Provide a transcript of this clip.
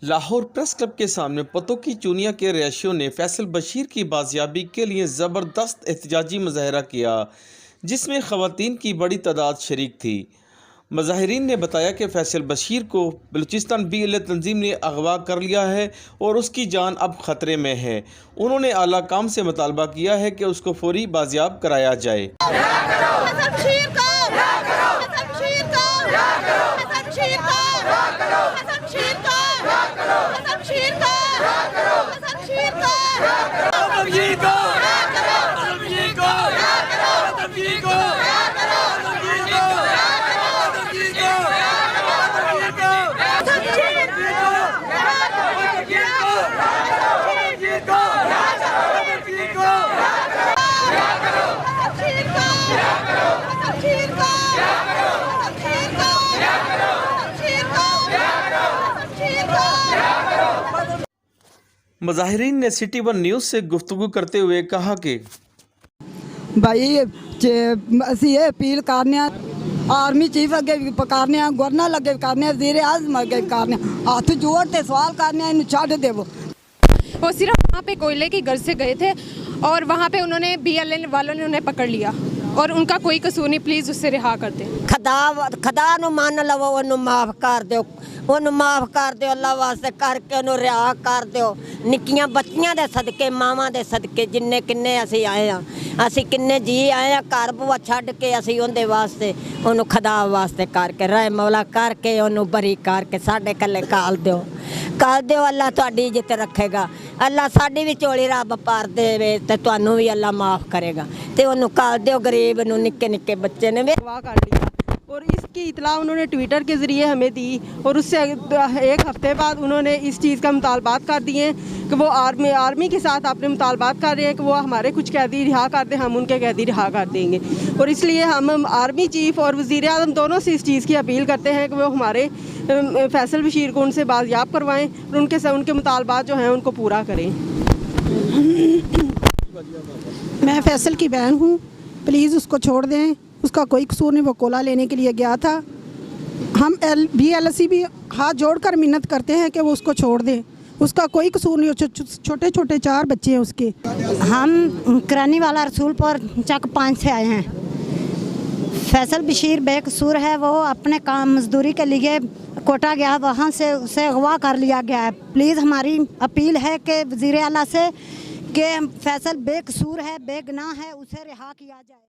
Lahore press club के सामने पतों की चूनिया के रिहायशियों ने फैसल बशीर की बाजियाबी के लिए ज़बरदस्त एहतजाजी मुजाहरा किया, जिसमें ख़वातीन की बड़ी तादाद शरीक थी। मुजाहिरीन ने बताया कि फैसल बशीर को बलूचिस्तान BLA तंजीम ने अगवा कर लिया है और उसकी जान अब ख़तरे में है। उन्होंने आला काम से मुतालबा किया है कि उसको फौरी बाजियाब कराया जाए। मुजाहिरीन ने सिटी वन न्यूज़ से गुफ्तगू करते हुए कहा कि भाई असी ये अपील करने आर्मी चीफ अगे भी करने, गवर्नर अगे भी करने, वज़ीर आज़म अगे भी करने, हाथ जोड़ते सवाल करने, इन्हें छड़ देवो। वो सिर्फ वहाँ पे कोयले की गर्ज से गए थे और वहाँ पे उन्होंने BLA वालों ने उन्हें पकड़ लिया और उनका कोई कसूर नहीं, प्लीज़ उससे रिहा कर दें। खदा नूं मान लवो, उन्होंने माफ़ कर दो, उन्होंने माफ़ कर दो, अल्लाह वास्ते करके उन्होंने रिहा कर दो। निक्कियां बच्चियां दे सदके, मावां दे सदके जिन्ने किन्ने असी आए हाँ, असी किन्ने जी आए हाँ, घर बुआ छड्ड के असी उहदे वास्ते उन्होंने खदा वास्ते करके रह मौला करके उन्होंने बरी करके साडे कल्ले काल दो, अल्लाह तुहाडी इज्जत रखेगा, अल्लाह साडी भी झोली रब भर देवे ते तुहानू भी अल्लाह माफ़ करेगा। ते उन्होंने काल दो, गरीब नूं निक्के निक्के बच्चे ने अगवा कर लिया और इसकी इतला उन्होंने ट्विटर के ज़रिए हमें दी और उससे एक हफ्ते बाद उन्होंने इस चीज़ का मुतालबात कर दिए कि वो आर्मी के साथ अपने मुतालबात कर रहे हैं कि वो हमारे कुछ कैदी रिहा कर दें, हम उनके कैदी रिहा कर देंगे। और इसलिए हम आर्मी चीफ और वज़ीर आज़म दोनों से इस चीज़ की अपील करते हैं कि वो हमारे फैसल बशीर को उनसे बाजियाब करवाएँ और उनके मुतालबात जो हैं उनको पूरा करें। मैं फैसल की बहन हूँ, प्लीज़ उसको छोड़ दें, उसका कोई कसूर नहीं, वो कोला लेने के लिए गया था। हम BLC भी हाथ जोड़कर मिन्नत करते हैं कि वो उसको छोड़ दें, उसका कोई कसूर नहीं, छोटे छोटे 4 बच्चे हैं उसके। हम करानी वाला रसूलपुर चक 5 से आए हैं। फैसल बशीर बेकसूर है, वो अपने काम मजदूरी के लिए कोटा गया, वहाँ से उसे अगवा कर लिया गया है। प्लीज़ हमारी अपील है कि वज़ीर आला से कि फैसल बेकसूर है, बेगुनाह है, उसे रिहा किया जाए।